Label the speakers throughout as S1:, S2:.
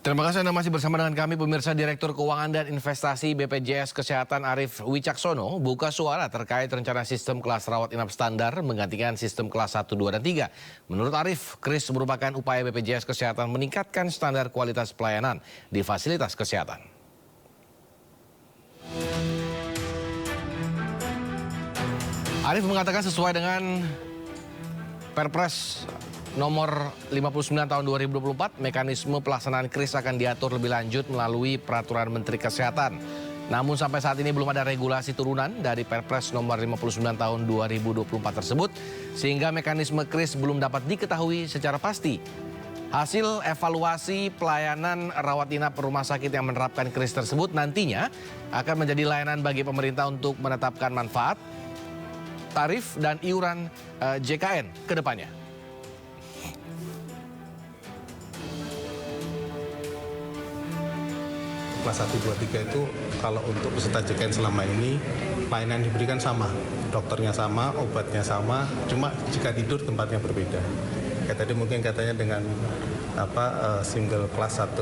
S1: Terima kasih Anda masih bersama dengan kami, pemirsa. Direktur Keuangan dan Investasi BPJS Kesehatan Arief Wicaksono buka suara terkait rencana sistem kelas rawat inap standar menggantikan sistem kelas 1, 2, dan 3. Menurut Arief, KRIS merupakan upaya BPJS Kesehatan meningkatkan standar kualitas pelayanan di fasilitas kesehatan. Arief mengatakan sesuai dengan Perpres Nomor 59 tahun 2024, mekanisme pelaksanaan KRIS akan diatur lebih lanjut melalui Peraturan Menteri Kesehatan. Namun sampai saat ini belum ada regulasi turunan dari Perpres Nomor 59 tahun 2024 tersebut, sehingga mekanisme KRIS belum dapat diketahui secara pasti. Hasil evaluasi pelayanan rawat inap rumah sakit yang menerapkan KRIS tersebut nantinya akan menjadi layanan bagi pemerintah untuk menetapkan manfaat, tarif, dan iuran JKN ke depannya.
S2: Kelas 1, 2, 3 itu kalau untuk peserta JKN selama ini pelayanan diberikan sama, dokternya sama, obatnya sama, cuma jika tidur tempatnya berbeda. Kayak tadi mungkin katanya dengan single kelas 1,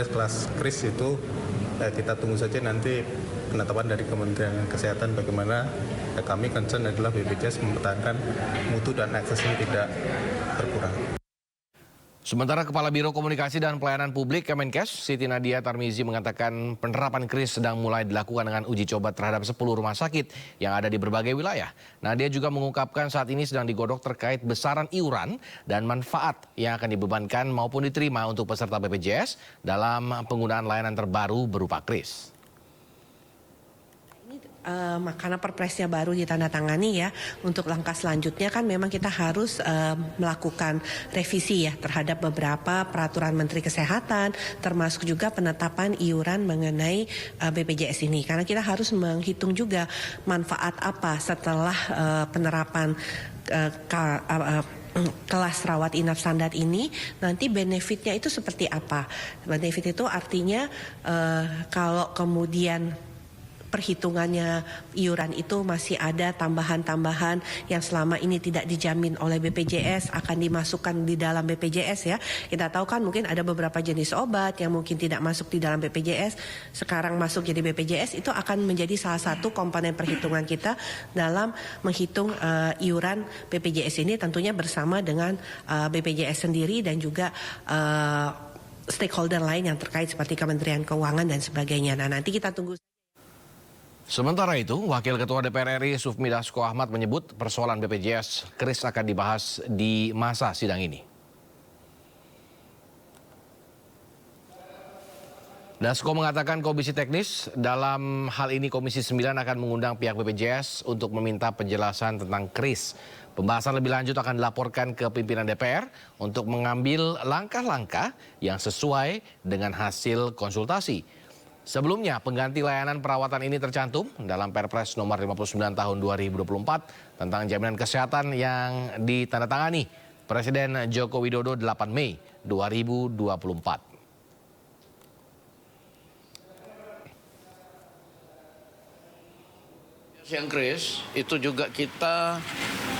S2: kelas KRIS itu kita tunggu saja nanti penetapan dari Kementerian Kesehatan bagaimana. Kami concern adalah BPJS mempertahankan mutu dan aksesnya tidak berkurang.
S1: Sementara Kepala Biro Komunikasi dan Pelayanan Publik Kemenkes, Siti Nadia Tarmizi, mengatakan penerapan KRIS sedang mulai dilakukan dengan uji coba terhadap 10 rumah sakit yang ada di berbagai wilayah. Nadia juga mengungkapkan saat ini sedang digodok terkait besaran iuran dan manfaat yang akan dibebankan maupun diterima untuk peserta BPJS dalam penggunaan layanan terbaru berupa KRIS.
S3: Karena perpresnya baru ditandatangani ya, untuk langkah selanjutnya kan memang kita harus melakukan revisi ya terhadap beberapa peraturan Menteri Kesehatan, termasuk juga penetapan iuran mengenai BPJS ini. Karena kita harus menghitung juga manfaat apa setelah penerapan kelas rawat inap standar ini, nanti benefitnya itu seperti apa. Benefit itu artinya kalau kemudian perhitungannya iuran itu masih ada tambahan-tambahan yang selama ini tidak dijamin oleh BPJS akan dimasukkan di dalam BPJS ya. Kita tahu kan mungkin ada beberapa jenis obat yang mungkin tidak masuk di dalam BPJS, sekarang masuk jadi BPJS, itu akan menjadi salah satu komponen perhitungan kita dalam menghitung iuran BPJS ini, tentunya bersama dengan BPJS sendiri dan juga stakeholder lain yang terkait seperti Kementerian Keuangan dan sebagainya. Nah, nanti kita tunggu.
S1: Sementara itu, Wakil Ketua DPR RI Sufmi Dasko Ahmad menyebut persoalan BPJS KRIS akan dibahas di masa sidang ini. Dasko mengatakan Komisi Teknis dalam hal ini Komisi 9 akan mengundang pihak BPJS untuk meminta penjelasan tentang KRIS. Pembahasan lebih lanjut akan dilaporkan ke pimpinan DPR untuk mengambil langkah-langkah yang sesuai dengan hasil konsultasi. Sebelumnya, pengganti layanan perawatan ini tercantum dalam Perpres Nomor 59 Tahun 2024 tentang jaminan kesehatan yang ditandatangani Presiden Joko Widodo 8 Mei 2024.
S4: Yang KRIS itu juga kita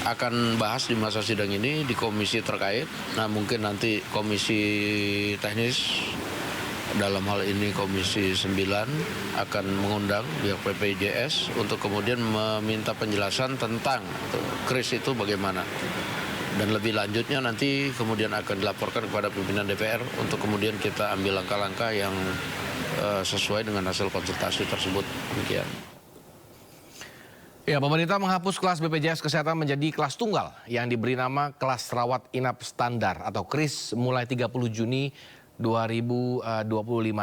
S4: akan bahas di masa sidang ini di komisi terkait. Nah, mungkin nanti komisi teknis dalam hal ini Komisi 9 akan mengundang pihak BPJS untuk kemudian meminta penjelasan tentang KRIS itu bagaimana. Dan lebih lanjutnya nanti kemudian akan dilaporkan kepada pimpinan DPR untuk kemudian kita ambil langkah-langkah yang sesuai dengan hasil konsultasi tersebut. Demikian.
S1: Ya, pemerintah menghapus kelas BPJS Kesehatan menjadi kelas tunggal yang diberi nama kelas rawat inap standar atau KRIS mulai 30 Juni 2025,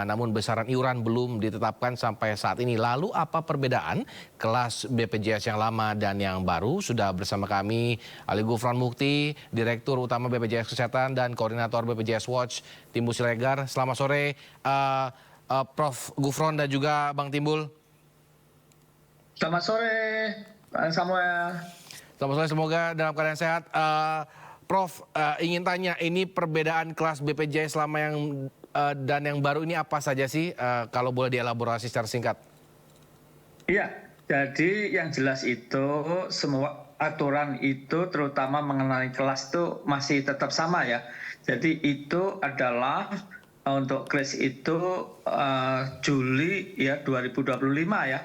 S1: namun besaran iuran belum ditetapkan sampai saat ini. Lalu apa perbedaan kelas BPJS yang lama dan yang baru? Sudah bersama kami Ali Gufron Mukti, Direktur Utama BPJS Kesehatan dan Koordinator BPJS Watch, Timbul Siregar. Selamat sore Prof. Gufron dan juga Bang Timbul.
S5: Selamat sore, Bang Samuel.
S1: Selamat sore, semoga dalam keadaan sehat. Prof, ingin tanya, ini perbedaan kelas BPJS lama dan yang baru ini apa saja sih? Kalau boleh dielaborasi secara singkat.
S5: Iya, jadi yang jelas itu semua aturan itu terutama mengenai kelas itu masih tetap sama ya. Jadi itu adalah untuk kris itu Juli ya 2025 ya.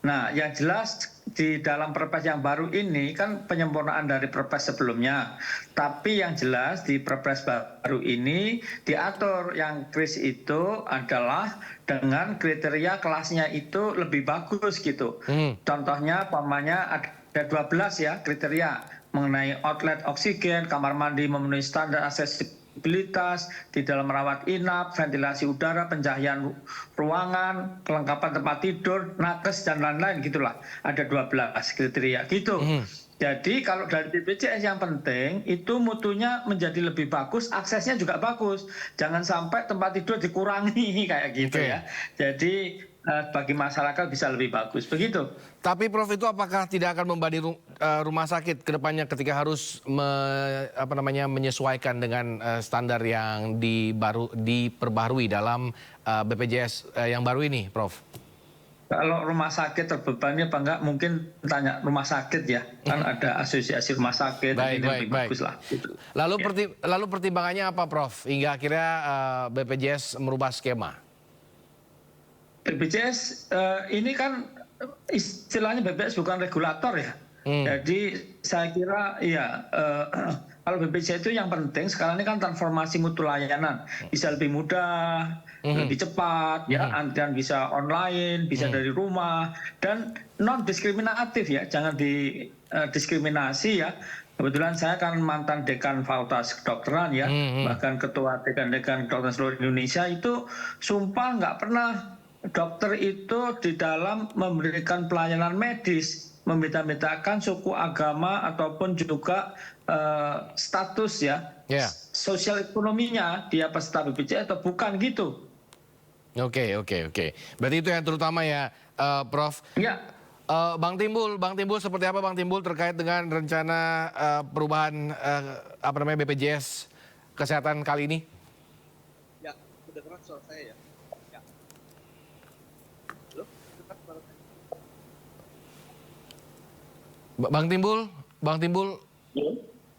S5: Nah, yang jelas di dalam Perpres yang baru ini kan penyempurnaan dari Perpres sebelumnya. Tapi yang jelas di Perpres baru ini diatur yang kris itu adalah dengan kriteria kelasnya itu lebih bagus gitu. Contohnya pamannya ada 12 ya kriteria mengenai outlet oksigen, kamar mandi memenuhi standar aksesibilitas, di dalam merawat inap, ventilasi udara, pencahayaan ruangan, kelengkapan tempat tidur, nakes dan lain-lain gitulah. Ada 12 kriteria gitu. Jadi kalau dari BPJS yang penting itu mutunya menjadi lebih bagus, aksesnya juga bagus. Jangan sampai tempat tidur dikurangi kayak gitu ya. Jadi bagi masyarakat bisa lebih bagus. Begitu.
S1: Tapi Prof, itu apakah tidak akan membebani rumah sakit ke depannya ketika harus menyesuaikan dengan standar yang diperbarui dalam BPJS yang baru ini, Prof?
S5: Kalau rumah sakit terbebani apa enggak, mungkin tanya rumah sakit ya. Kan ada asosiasi rumah sakit, ini lebih bagus lah. Gitu.
S1: Lalu pertimbangannya apa, Prof? Hingga akhirnya BPJS merubah skema?
S5: BPJS ini kan istilahnya BPJS bukan regulator ya. Jadi saya kira ya kalau BPJS itu yang penting sekarang ini kan transformasi mutu layanan. Bisa lebih mudah, lebih cepat, ya, dan bisa online, bisa dari rumah, dan non diskriminatif ya, jangan didiskriminasi ya. Kebetulan saya kan mantan dekan Fakultas Kedokteran ya, bahkan ketua dekan-dekan kedokteran seluruh Indonesia itu sumpah nggak pernah dokter itu di dalam memberikan pelayanan medis membeda-bedakan suku, agama ataupun juga status ya, sosial ekonominya dia peserta BPJS atau bukan gitu.
S1: Oke. Berarti itu yang terutama ya, Prof.
S5: Ya.
S1: Bang Timbul seperti apa Bang Timbul terkait dengan rencana perubahan BPJS kesehatan kali ini?
S6: Ya, kedengeran suara saya ya. Halo, dengar suara saya?
S1: Bang Timbul.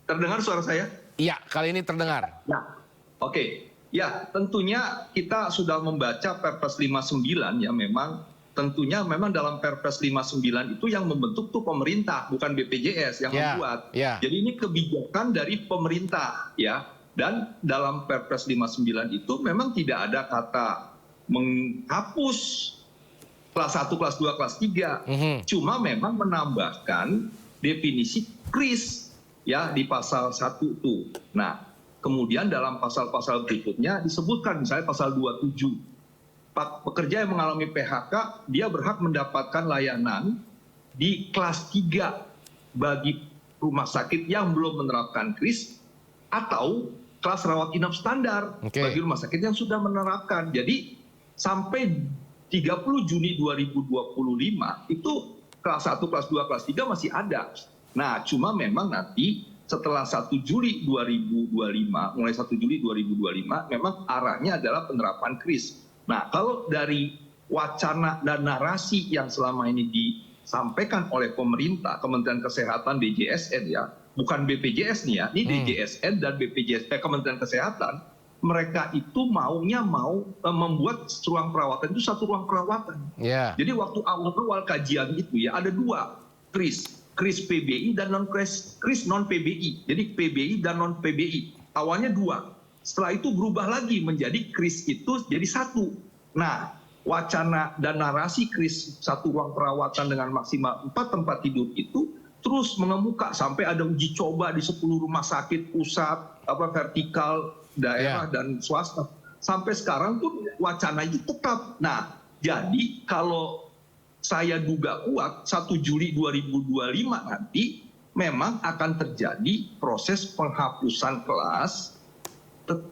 S6: Terdengar suara saya?
S1: Iya, kali ini terdengar.
S6: Ya. Oke. Ya, tentunya kita sudah membaca Perpres 59 ya, memang tentunya memang dalam Perpres 59 itu yang membentuk tuh pemerintah, bukan BPJS yang membuat. Jadi ini kebijakan dari pemerintah ya. Dan dalam Perpres 59 itu memang tidak ada kata menghapus kelas 1, kelas 2, kelas 3. Cuma memang menambahkan definisi kris ya di pasal 1 itu. Nah, kemudian dalam pasal-pasal berikutnya disebutkan misalnya pasal 27. Pekerja yang mengalami PHK, dia berhak mendapatkan layanan di kelas 3 bagi rumah sakit yang belum menerapkan kris atau kelas rawat inap standar bagi rumah sakit yang sudah menerapkan. Jadi sampai 30 Juni 2025 itu kelas 1, kelas 2, kelas 3 masih ada. Nah, cuma memang nanti setelah 1 Juli 2025, mulai 1 Juli 2025, memang arahnya adalah penerapan kris. Nah, kalau dari wacana dan narasi yang selama ini disampaikan oleh pemerintah, Kementerian Kesehatan, DJSN ya, bukan BPJS nih ya, ini DJSN dan BPJS, Kementerian Kesehatan, mereka itu mau membuat ruang perawatan itu satu ruang perawatan. Jadi waktu awal-awal kajian itu ya, ada 2 kris PBI dan kris non PBI. Jadi PBI dan non PBI. Awalnya 2. Setelah itu berubah lagi menjadi kris itu jadi 1. Nah, wacana dan narasi kris satu ruang perawatan dengan maksimal 4 tempat tidur itu terus mengemuka sampai ada uji coba di 10 rumah sakit pusat, vertikal, daerah dan swasta. Sampai sekarang tuh wacana itu tetap. Nah, jadi kalau saya duga kuat 1 Juli 2025 nanti memang akan terjadi proses penghapusan kelas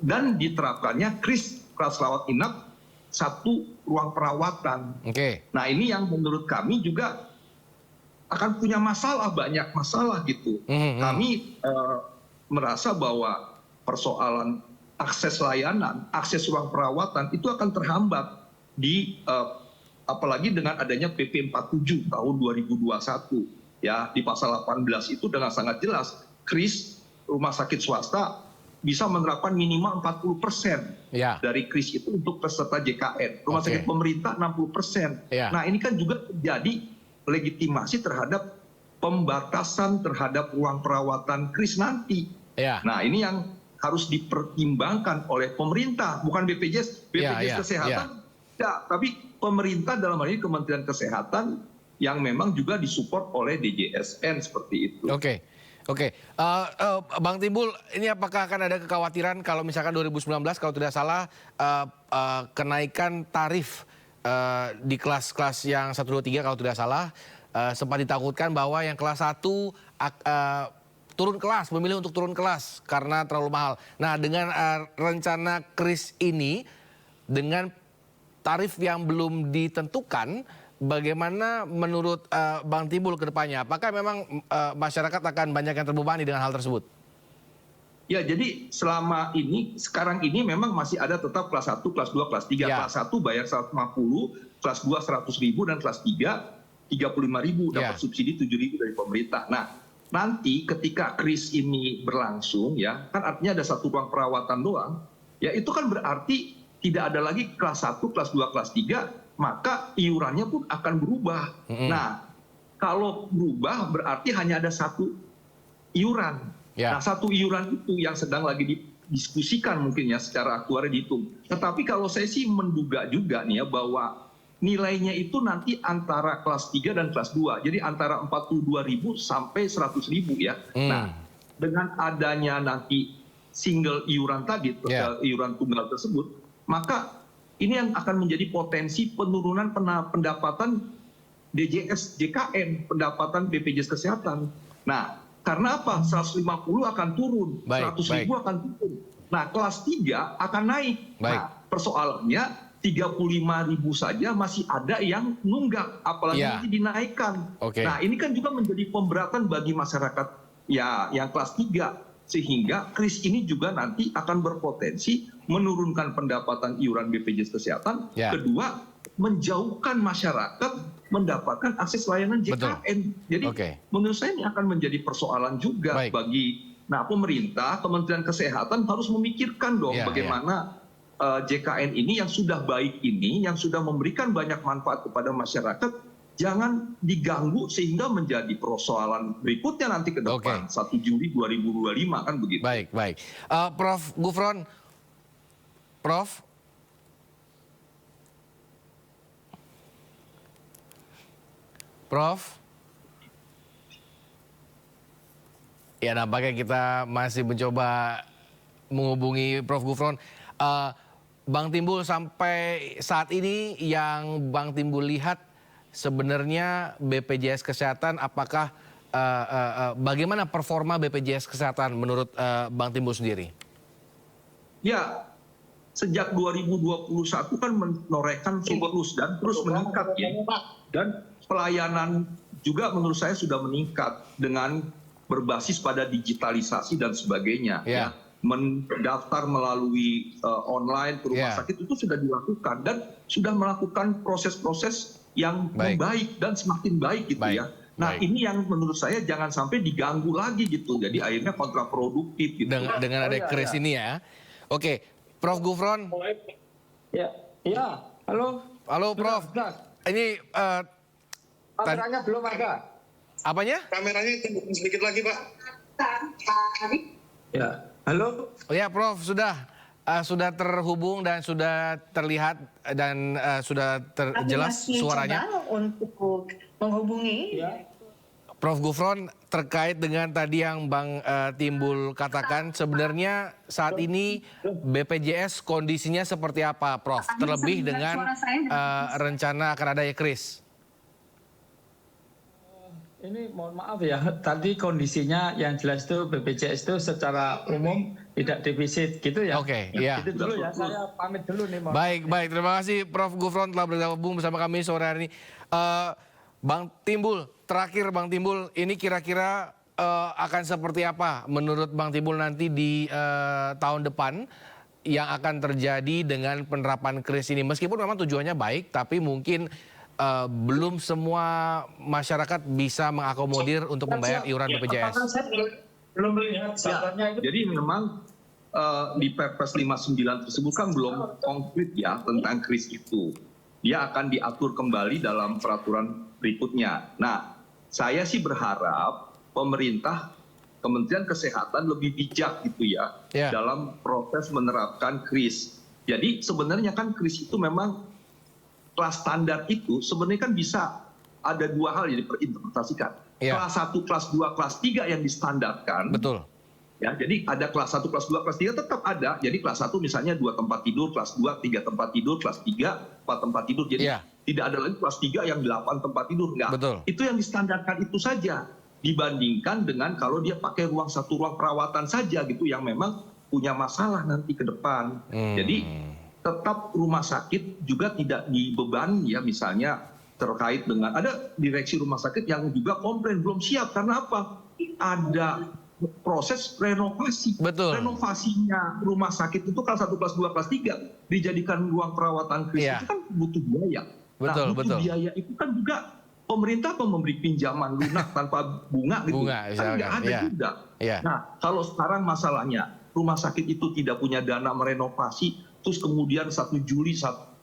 S6: dan diterapkannya kris kelas rawat inap 1 ruang perawatan. Nah, ini yang menurut kami juga akan punya masalah, banyak masalah gitu. Kami merasa bahwa persoalan akses layanan, akses ruang perawatan itu akan terhambat di apalagi dengan adanya PP 47 tahun 2021 ya, di pasal 18 itu dengan sangat jelas kris rumah sakit swasta bisa menerapkan minimal 40%
S1: Ya.
S6: dari kris itu untuk peserta JKN. Rumah
S1: Oke.
S6: sakit pemerintah 60%.
S1: Ya.
S6: Nah, ini kan juga jadi legitimasi terhadap pembatasan terhadap ruang perawatan kris nanti.
S1: Ya.
S6: Nah, ini yang harus dipertimbangkan oleh pemerintah, bukan BPJS. BPJS Kesehatan, ya, tapi pemerintah dalam hal ini Kementerian Kesehatan yang memang juga disupport oleh DJSN seperti itu.
S1: Oke. Bang Timbul, ini apakah akan ada kekhawatiran kalau misalkan 2019 kalau tidak salah kenaikan tarif di kelas-kelas yang 1, 2, 3 kalau tidak salah sempat ditakutkan bahwa yang kelas 1 turun kelas, memilih untuk turun kelas karena terlalu mahal. Nah, dengan rencana kris ini dengan tarif yang belum ditentukan, bagaimana menurut Bang Timbul ke depannya? Apakah memang masyarakat akan banyak yang terbebani dengan hal tersebut?
S6: Ya, jadi selama ini, sekarang ini memang masih ada tetap kelas 1, kelas 2, kelas 3.
S1: Ya.
S6: Kelas 1 bayar 150, kelas 2 100.000, dan kelas 3 35.000, dapat
S1: Ya.
S6: subsidi 7.000 dari pemerintah. Nah, nanti ketika kris ini berlangsung, ya kan artinya ada satu ruang perawatan doang, ya itu kan berarti tidak ada lagi kelas 1, kelas 2, kelas 3, maka iurannya pun akan berubah. Nah, kalau berubah berarti hanya ada satu iuran.
S1: Ya.
S6: Nah, satu iuran itu yang sedang lagi didiskusikan mungkin ya secara aktuaria dihitung. Tetapi kalau saya sih menduga juga nih ya bahwa nilainya itu nanti antara kelas 3 dan kelas 2. Jadi antara 42.000 sampai 100.000 ya. Nah, dengan adanya nanti single iuran tadi, iuran tunggal tersebut, maka ini yang akan menjadi potensi penurunan pendapatan DJS JKN, pendapatan BPJS Kesehatan. Nah, karena apa? 150 akan turun, 100.000 akan turun. Nah, kelas 3 akan naik. Nah, persoalannya 35.000 saja masih ada yang nunggak, apalagi nanti dinaikkan. Nah, ini kan juga menjadi pemberatan bagi masyarakat ya yang kelas 3. Sehingga kris ini juga nanti akan berpotensi menurunkan pendapatan iuran BPJS Kesehatan. Kedua, menjauhkan masyarakat mendapatkan akses layanan JKN. Jadi menurut saya ini akan menjadi persoalan juga bagi pemerintah, Kementerian Kesehatan harus memikirkan dong bagaimana JKN ini yang sudah baik ini, yang sudah memberikan banyak manfaat kepada masyarakat, jangan diganggu sehingga menjadi persoalan berikutnya nanti ke depan 1 Juli 2025 kan begitu.
S1: Baik. Prof Gufron, Prof. Ya, nampaknya kita masih mencoba menghubungi Prof Gufron. Bang Timbul, sampai saat ini yang Bang Timbul lihat sebenarnya BPJS Kesehatan, apakah bagaimana performa BPJS Kesehatan menurut Bang Timbul sendiri? Ya,
S6: sejak 2021 kan menorehkan surplus dan terus meningkat ya. Dan pelayanan juga menurut saya sudah meningkat dengan berbasis pada digitalisasi dan sebagainya. Ya. Mendaftar melalui online ke rumah sakit itu sudah dilakukan dan sudah melakukan proses-proses yang baik dan semakin baik gitu ya. Nah ini yang menurut saya jangan sampai diganggu lagi gitu. Jadi akhirnya kontraproduktif gitu.
S1: Dengan ada kris ini ya. Oke, Prof Gufron.
S5: Ya, halo.
S1: Halo Prof. Ini
S5: kameranya belum ada.
S1: Apanya?
S7: Kameranya sedikit lagi, Pak.
S5: Ya, halo.
S1: Oh ya, Prof, sudah terhubung dan sudah terlihat dan sudah jelas suaranya.
S8: Untuk menghubungi.
S1: Prof Gufron, terkait dengan tadi yang Bang Timbul katakan, sebenarnya saat ini BPJS kondisinya seperti apa, Prof? Terlebih dengan rencana akan adanya kris.
S5: Ini mohon maaf ya, tadi kondisinya yang jelas itu BPJS itu secara umum tidak defisit gitu ya.
S1: Oke, iya.
S5: Itu dulu ya, saya pamit dulu nih.
S1: Baik, terima kasih Prof Gufron telah bergabung bersama kami sore hari ini. Bang Timbul, terakhir Bang Timbul, ini kira-kira akan seperti apa menurut Bang Timbul nanti di tahun depan yang akan terjadi dengan penerapan kris ini? Meskipun memang tujuannya baik, tapi mungkin belum semua masyarakat bisa mengakomodir untuk membayar iuran BPJS.
S5: Belum melihat
S6: Jadi memang di Perpres 59 tersebut kan belum konkret ya tentang kris itu. Dia akan diatur kembali dalam peraturan berikutnya. Nah, saya sih berharap pemerintah, Kementerian Kesehatan lebih bijak gitu ya dalam proses menerapkan kris. Jadi sebenarnya kan kris itu memang kelas standar itu sebenarnya kan bisa ada dua hal yang diperinterpretasikan. Kelas 1, kelas 2, kelas 3 yang distandarkan.
S1: Betul.
S6: Ya, jadi ada kelas 1, kelas 2, kelas 3 tetap ada. Jadi kelas 1 misalnya 2 tempat tidur, kelas 2 3 tempat tidur, kelas 3 4 tempat tidur. Jadi tidak ada lagi kelas 3 yang 8 tempat tidur. Enggak.
S1: Betul.
S6: Itu yang distandarkan itu saja. Dibandingkan dengan kalau dia pakai satu ruang perawatan saja gitu yang memang punya masalah nanti ke depan. Jadi tetap rumah sakit juga tidak dibebani ya misalnya terkait dengan ada direksi rumah sakit yang juga komplain belum siap karena apa? Ada proses renovasi.
S1: Betul.
S6: Renovasinya rumah sakit itu kelas 1, kelas 2, kelas 3 dijadikan ruang perawatan krisis itu kan butuh biaya.
S1: Betul,
S6: butuh biaya itu kan juga pemerintah memberi pinjaman lunak tanpa bunga gitu. Kan nggak ada juga. Nah, kalau sekarang masalahnya rumah sakit itu tidak punya dana merenovasi, terus kemudian 1 Juli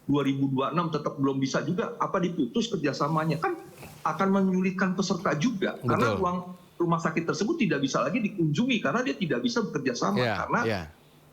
S6: 2026 tetap belum bisa juga, apa diputus kerjasamanya kan akan menyulitkan peserta juga. Karena rumah sakit tersebut tidak bisa lagi dikunjungi karena dia tidak bisa bekerja sama karena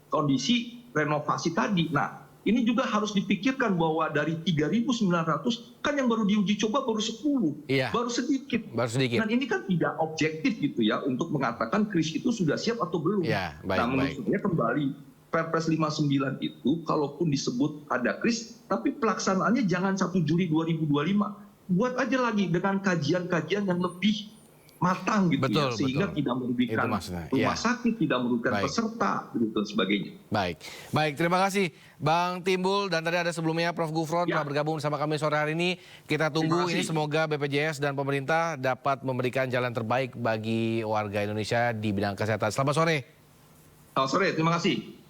S6: kondisi renovasi tadi. Nah, ini juga harus dipikirkan bahwa dari 3.900 kan yang baru diuji coba baru 10, baru sedikit. Dan ini kan tidak objektif gitu ya untuk mengatakan kris itu sudah siap atau belum. Nah, menurut saya kembali Perpres 59 itu kalaupun disebut ada kris, tapi pelaksanaannya jangan 1 Juli 2025. Buat aja lagi dengan kajian-kajian yang lebih matang gitu ya, sehingga tidak merugikan rumah sakit, tidak merugikan peserta, begitu sebagainya.
S1: Baik, terima kasih Bang Timbul dan tadi ada sebelumnya Prof. Gufron telah bergabung bersama kami sore hari ini. Kita tunggu ini semoga BPJS dan pemerintah dapat memberikan jalan terbaik bagi warga Indonesia di bidang kesehatan. Selamat sore.
S6: Selamat sore, terima kasih.